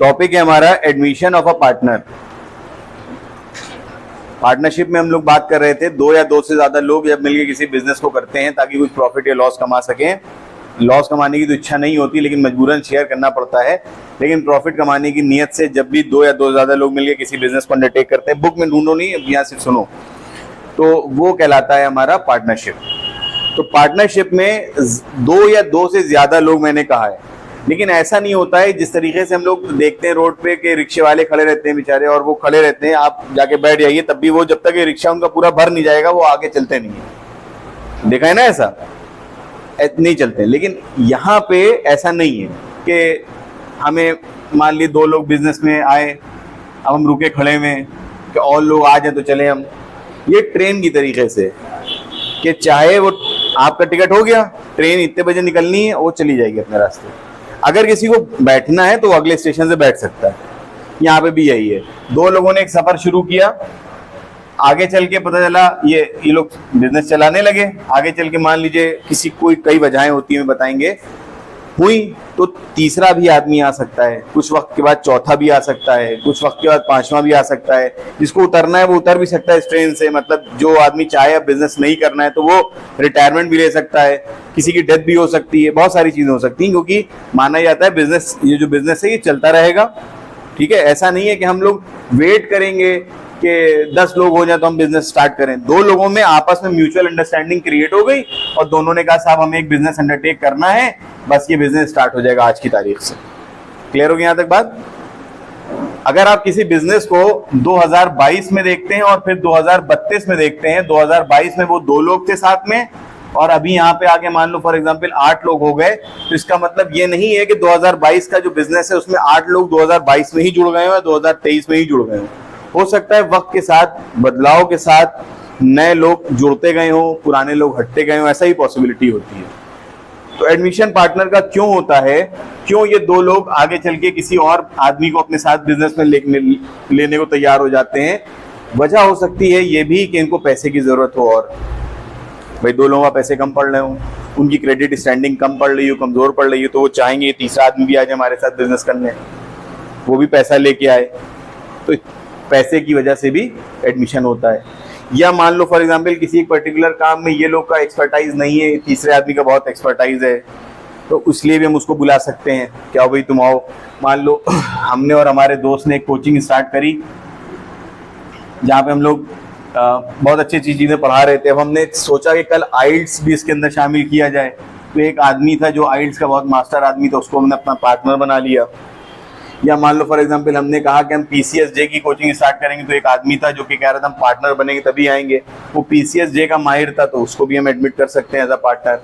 Topic है हमारा admission of a partner. Partnership में हम लोग बात कर रहे थे दो या दो से ज्यादा लोग जब मिलकर किसी बिजनेस को करते हैं ताकि कुछ प्रॉफिट या लॉस कमा सकें। लॉस कमाने की तो इच्छा नहीं होती लेकिन मजबूरन शेयर करना पड़ता है। लेकिन प्रॉफिट कमाने की नीयत से जब भी दो या दो से ज्यादा लोग मिलकर किसी बिजनेस को अंडरटेक करते हैं, बुक में ढूंढो नहीं, यहाँ से सुनो, तो वो कहलाता है हमारा पार्टनरशिप। तो पार्टनरशिप में दो या दो से ज्यादा लोग मैंने कहा है, लेकिन ऐसा नहीं होता है जिस तरीके से हम लोग देखते हैं रोड पे कि रिक्शे वाले खड़े रहते हैं बेचारे, और वो खड़े रहते हैं, आप जाके बैठ जाइए तब भी वो जब तक ये रिक्शा उनका पूरा भर नहीं जाएगा वो आगे चलते नहीं है। देखा है ना, ऐसा नहीं चलते। लेकिन यहाँ पे ऐसा नहीं है कि हमें मान ली दो लोग बिजनेस में आए, अब हम रुके खड़े में कि और लोग आ जाए तो चले हम। ये ट्रेन की तरीके से कि चाहे वो आपका टिकट हो गया, ट्रेन इतने बजे निकलनी है, वो चली जाएगी अपने रास्ते। अगर किसी को बैठना है तो वो अगले स्टेशन से बैठ सकता है। यहाँ पे भी यही है, दो लोगों ने एक सफर शुरू किया, आगे चल के पता चला ये लोग बिजनेस चलाने लगे। आगे चल के मान लीजिए किसी कोई कई वजहें होती हैं, बताएंगे, हुई तो तीसरा भी आदमी आ सकता है, कुछ वक्त के बाद चौथा भी आ सकता है, कुछ वक्त के बाद पांचवा भी आ सकता है। जिसको उतरना है वो उतर भी सकता है इस ट्रेन से। मतलब जो आदमी चाहे अब बिजनेस नहीं करना है तो वो रिटायरमेंट भी ले सकता है, किसी की डेथ भी हो सकती है, बहुत सारी चीजें हो सकती हैं, क्योंकि माना जाता है बिजनेस, ये जो बिजनेस है ये चलता रहेगा। ठीक है, ऐसा नहीं है कि हम लोग वेट करेंगे कि 10 लोग हो जाए तो हम बिजनेस स्टार्ट करें। दो लोगों में आपस में म्यूचुअल अंडरस्टैंडिंग क्रिएट हो गई और दोनों ने कहा साहब हमें एक बिजनेस अंडरटेक करना है, बस ये बिजनेस स्टार्ट हो जाएगा आज की तारीख से। क्लियर हो गया यहाँ तक बात? अगर आप किसी बिजनेस को 2022 में देखते हैं और फिर 2032 में देखते हैं, 2022 में वो 2 लोग थे साथ में और अभी यहाँ पे आके मान लो फॉर एग्जांपल 8 लोग हो गए, तो इसका मतलब ये नहीं है कि 2022 का जो बिजनेस है उसमें 8 लोग 2022 में ही जुड़ गए हो या 2023 में ही जुड़ गए हो सकता है वक्त के साथ, बदलाव के साथ नए लोग जुड़ते गए हो, पुराने लोग हटते गए हो, ऐसा ही पॉसिबिलिटी होती है। तो एडमिशन पार्टनर का क्यों होता है, क्यों ये दो लोग आगे चल के किसी और आदमी को अपने साथ बिजनेस में लेने को तैयार हो जाते हैं? वजह हो सकती है ये भी कि इनको पैसे की जरूरत हो, और भाई दो लोगों का पैसे कम पड़ रहे हो, उनकी क्रेडिट स्टैंडिंग कम पड़ रही हो, कमजोर पड़ रही हो, तो वो चाहेंगे तीसरा आदमी भी आ जाए हमारे साथ बिजनेस करने, वो भी पैसा लेके आए। तो पैसे की वजह से भी एडमिशन होता है। या मान लो फॉर एग्जांपल किसी एक पर्टिकुलर काम में ये लोग का एक्सपर्टाइज नहीं है, तीसरे आदमी का बहुत एक्सपर्टाइज है, तो इसलिए भी हम उसको बुला सकते हैं, क्या भाई तुम आओ। मान लो हमने और हमारे दोस्त ने एक कोचिंग स्टार्ट करी जहाँ पे हम लोग बहुत अच्छी अच्छी चीजें पढ़ा रहे थे। अब हमने सोचा कि कल आइल्स भी इसके अंदर शामिल किया जाए, तो एक आदमी था जो आइल्स का बहुत मास्टर आदमी था, उसको हमने अपना पार्टनर बना लिया। या मान लो फॉर एग्जांपल हमने कहा कि हम PCSJ की कोचिंग स्टार्ट करेंगे, तो एक आदमी था जो कि कह रहा था हम पार्टनर बनेंगे तभी आएंगे, वो PCSJ का माहिर था, तो उसको भी हम एडमिट कर सकते हैं एज अ पार्टनर।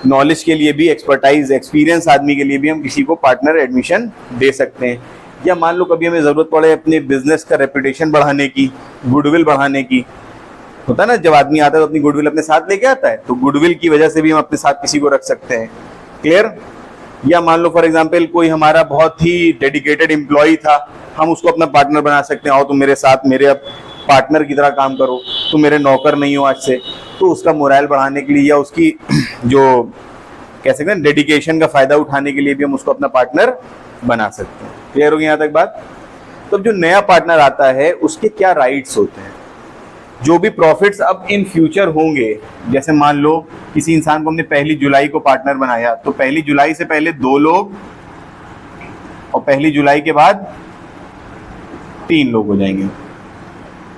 नॉलेज के लिए भी, एक्सपर्टाइज एक्सपीरियंस आदमी के लिए भी हम किसी को पार्टनर एडमिशन दे सकते हैं। या मान लो कभी हमें जरूरत पड़े अपने बिजनेस का रेपुटेशन बढ़ाने की, गुडविल बढ़ाने की, होता है ना, जब आदमी आता है तो अपनी गुडविल अपने साथ लेके आता है, तो गुडविल की वजह से भी हम अपने साथ किसी को रख सकते हैं। क्लियर? या मान लो फॉर एग्जांपल कोई हमारा बहुत ही डेडिकेटेड एम्प्लॉय था, हम उसको अपना पार्टनर बना सकते हैं, आओ तुम मेरे साथ मेरे अब पार्टनर की तरह काम करो, तुम मेरे नौकर नहीं हो आज से। तो उसका मोरल बढ़ाने के लिए या उसकी जो कह सकते हैं डेडिकेशन का फायदा उठाने के लिए भी हम उसको अपना पार्टनर बना सकते हैं। क्लियर हो गया यहाँ तक बात? तो जो नया पार्टनर आता है उसके क्या राइट्स होते हैं, जो भी प्रॉफिट्स अब इन फ्यूचर होंगे, जैसे मान लो किसी इंसान को हमने 1 जुलाई को पार्टनर बनाया, तो 1 जुलाई से पहले 2 लोग और 1 जुलाई के बाद 3 लोग हो जाएंगे।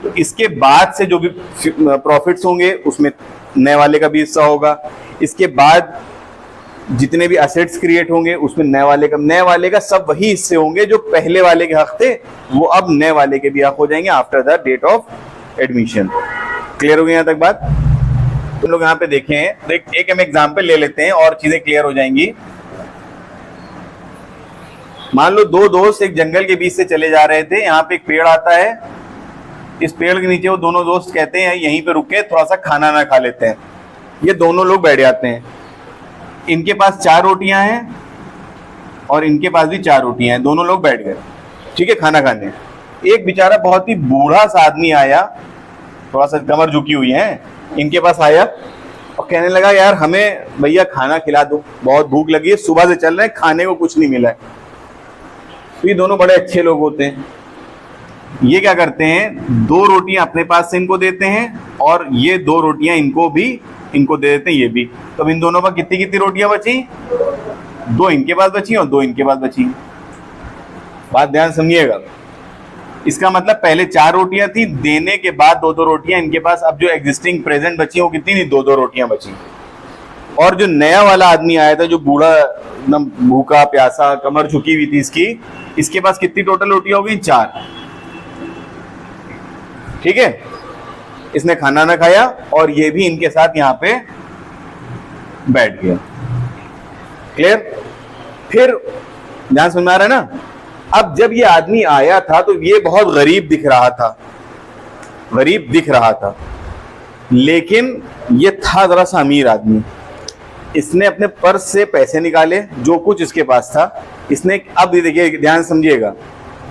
तो इसके बाद से जो भी प्रॉफिट्स होंगे उसमें नए वाले का भी हिस्सा होगा। इसके बाद जितने भी असेट्स क्रिएट होंगे उसमें नए वाले का सब वही हिस्से होंगे जो पहले वाले के हक थे, वो अब नए वाले के भी हक हो जाएंगे after the date of admission. Clear हो गई यहाँ तक बात? तुम लोग यहाँ पे देखें, तो एक हम एग्जांपल ले लेते हैं और चीजें क्लियर हो जाएंगी। मान लो 2 दोस्त एक जंगल के बीच से चले जा रहे थे, यहाँ पे एक पेड़ आता है, इस पेड़ के नीचे वो दोनों दोस्त कहते हैं यहीं पे रुक के थोड़ा सा खाना ना खा लेते हैं। ये दोनों लोग बैठ जाते हैं, इनके पास 4 रोटियां हैं और इनके पास भी 4 रोटियां हैं, दोनों लोग बैठ गए, ठीक है, खाना खाने। एक बेचारा बहुत ही बूढ़ा सा आदमी आया, थोड़ा सा कमर झुकी हुई है, इनके पास आया और कहने लगा यार हमें भैया खाना खिला दो, बहुत भूख लगी है, सुबह से चल रहे हैं, खाने को कुछ नहीं मिला है। तो ये दोनों बड़े अच्छे लोग होते हैं। ये क्या करते हैं, 2 रोटियां अपने पास से इनको देते हैं और ये 2 रोटियां इनको दे देते हैं, ये भी। तो अब इन दोनों पर कितनी कितनी रोटियां बची, 2 इनके पास बची और 2 इनके पास बची। बात ध्यान समझिएगा। इसका मतलब पहले 4 रोटियां थी, देने के बाद 2-2 रोटियां इनके पास। अब जो एग्जिस्टिंग प्रेजेंट बची वो कितनी थी, 2-2 रोटियां बची। और जो नया वाला आदमी आया था, जो बूढ़ा एकदम भूखा प्यासा, कमर झुकी हुई थी इसके पास कितनी टोटल रोटियां हो गई, 4। ठीक है, इसने खाना ना खाया और ये भी इनके साथ यहां पे बैठ गया। क्लियर? फिर ध्यान समझ में आ रहा है ना। अब जब ये आदमी आया था तो ये बहुत गरीब दिख रहा था, लेकिन ये था जरा सा अमीर आदमी। इसने अपने पर्स से पैसे निकाले, जो कुछ इसके पास था इसने। अब देखिए, ध्यान समझिएगा,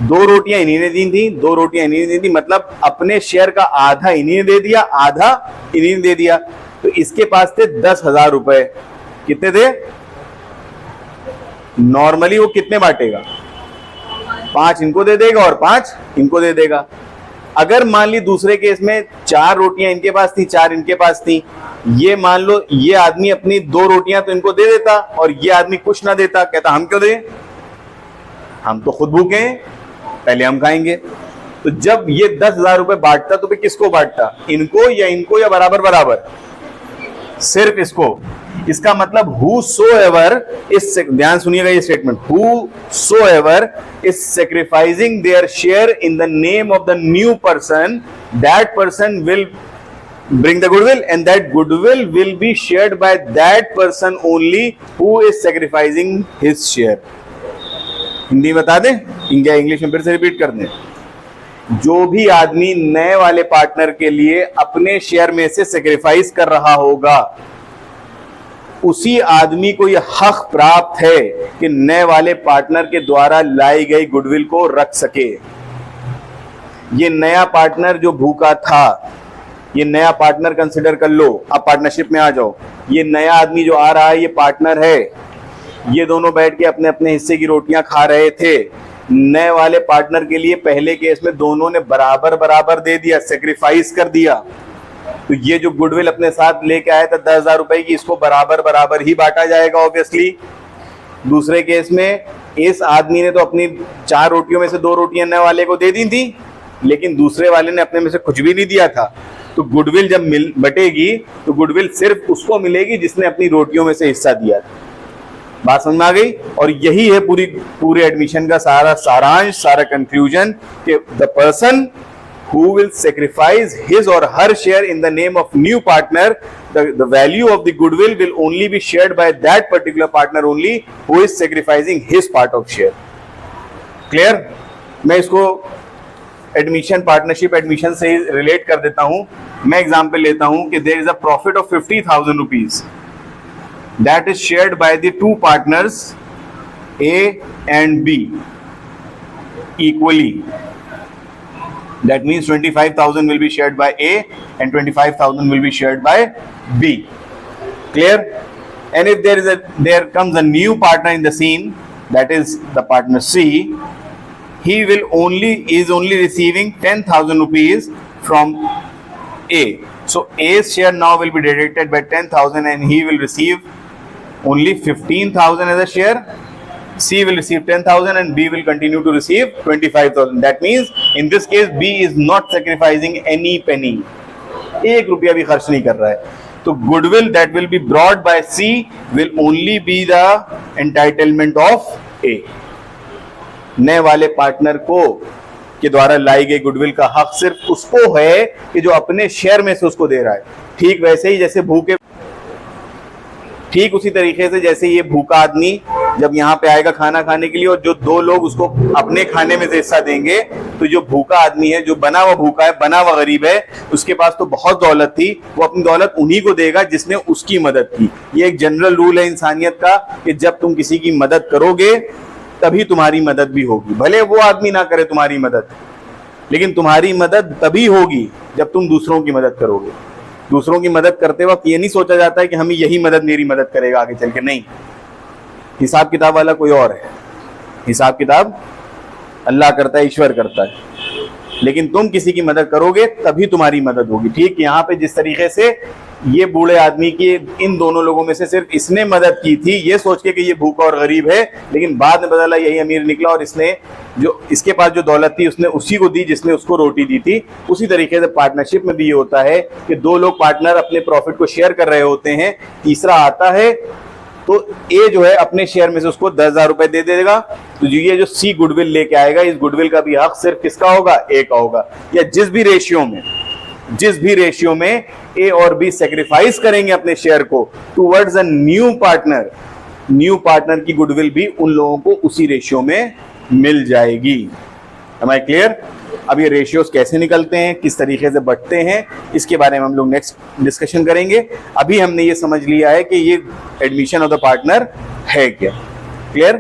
2 रोटियां इन्हीं ने दी थी, 2 रोटियां इन्हीं ने दी थी, मतलब अपने शेयर का आधा इन्हीं ने दे दिया, आधा इन्हीं ने दे दिया। तो इसके पास थे 10,000 रुपए। कितने थे? नॉर्मली वो कितने बांटेगा, 5 इनको दे देगा और 5 इनको दे देगा। अगर मान ली दूसरे केस में 4 रोटियां इनके पास थी, 4 इनके पास थी, ये मान लो ये आदमी अपनी 2 रोटियां तो इनको दे देता और ये आदमी कुछ ना देता, कहता हम क्यों दें, हम तो खुद भूखे हैं, पहले हम खाएंगे। तो जब ये 10,000 रुपए बांटता तो किसको बांटता, इनको या बराबर बराबर, सिर्फ इसको। इसका मतलब whosoever is, ध्यान सुनिएगा ये statement, whosoever is sacrificing their share in the name of the new person, that person will bring the goodwill and that goodwill will be shared by that person only who is sacrificing his share। Hindi बता दें, English में फिर से repeat कर दें। जो भी आदमी नए वाले पार्टनर के लिए अपने शेयर में से सेक्रीफाइस कर रहा होगा, उसी आदमी को यह हक प्राप्त है कि नए वाले पार्टनर के द्वारा लाई गई गुडविल को रख सके। ये नया पार्टनर जो भूखा था, ये नया पार्टनर कंसिडर कर लो, अब पार्टनरशिप में आ जाओ। ये नया आदमी जो आ रहा है ये पार्टनर है, ये दोनों बैठ के अपने अपने हिस्से की रोटियां खा रहे थे। नए वाले पार्टनर के लिए पहले केस में दोनों ने बराबर बराबर दे दिया, सेक्रीफाइस कर दिया। तो ये जो गुडविल अपने साथ लेके आया था 10,000 रुपए की, इसको बराबर बराबर ही बांटा जाएगा ऑब्वियसली। दूसरे केस में इस आदमी ने तो अपनी 4 रोटियों में से 2 रोटियां नए वाले को दे दी थी, लेकिन दूसरे वाले ने अपने में से कुछ भी नहीं दिया था। तो गुडविल जब बटेगी तो गुडविल सिर्फ उसको मिलेगी जिसने अपनी रोटियों में से हिस्सा दिया था। बात समझ में आ गई? और यही है पूरे एडमिशन का सारा सारांश, सारा कंक्लूजन, कि the person who will sacrifice his or her share in the name of new partner, the value of the goodwill will only be shared by that particular partner only who is sacrificing his part of share। Clear? मैं इसको admission, partnership admission से relate कर देता हूं। मैं example लेता हूं कि there is a profit of 50,000 rupees that is shared by the 2 partners A and B equally। That means 25,000 will be shared by A and 25,000 will be shared by B। Clear? And if there comes a new partner in the scene, that is the partner C, he is only receiving 10,000 rupees from A। So A's share now will be deducted by 10,000 and he will receive only 15,000 as a share। C will receive 10,000 and B will continue to receive 25,000। That means in this case B is not sacrificing any penny, 1 रुपया भी खर्च नहीं कर रहा है। तो goodwill that will be brought by C will only be the entitlement of A। नए वाले पार्टनर को के द्वारा लाई गई गुडविल का हक सिर्फ उसको है कि जो अपने शेयर में से उसको दे रहा है। ठीक वैसे ही जैसे ठीक उसी तरीके से जैसे ये भूखा आदमी जब यहाँ पे आएगा खाना खाने के लिए और जो 2 लोग उसको अपने खाने में से हिस्सा देंगे, तो जो भूखा आदमी है, जो बना हुआ भूखा है, बना हुआ गरीब है, उसके पास तो बहुत दौलत थी, वो अपनी दौलत उन्हीं को देगा जिसने उसकी मदद की। ये एक जनरल रूल है इंसानियत का कि जब तुम किसी की मदद करोगे तभी तुम्हारी मदद भी होगी। भले वो आदमी ना करे तुम्हारी मदद, लेकिन तुम्हारी मदद तभी होगी जब तुम दूसरों की मदद करोगे। दूसरों की मदद करते वक्त ये नहीं सोचा जाता है कि हमें यही मदद मेरी मदद करेगा आगे चल के, नहीं। हिसाब किताब वाला कोई और है, हिसाब किताब अल्लाह करता है, ईश्वर करता है, लेकिन तुम किसी की मदद करोगे तभी तुम्हारी मदद होगी। ठीक यहाँ पे जिस तरीके से ये बूढ़े आदमी की इन दोनों लोगों में से सिर्फ इसने मदद की थी ये सोच के कि ये भूखा और गरीब है, लेकिन बाद में बदला यही अमीर निकला और इसने जो इसके पास जो दौलत थी उसने उसी को दी जिसने उसको रोटी दी थी। उसी तरीके से पार्टनरशिप में भी ये होता है कि दो लोग पार्टनर अपने प्रॉफिट को शेयर कर रहे होते हैं, तीसरा आता है तो ए जो है अपने शेयर में से उसको 10,000 रुपए दे देगा, तो जो ये जो सी गुडविल लेके आएगा, इस गुडविल का भी हक सिर्फ किसका होगा, ए का होगा। या जिस भी रेशियो में ए और बी सेक्रीफाइस करेंगे अपने शेयर को टूवर्ड्स अ न्यू पार्टनर की गुडविल भी उन लोगों को उसी रेशियो में मिल जाएगी। Am I clear? अब ये रेशियोज कैसे निकलते हैं, किस तरीके से बढ़ते हैं, इसके बारे में हम लोग नेक्स्ट डिस्कशन करेंगे। अभी हमने ये समझ लिया है कि ये एडमिशन ऑफ द पार्टनर है क्या। क्लियर?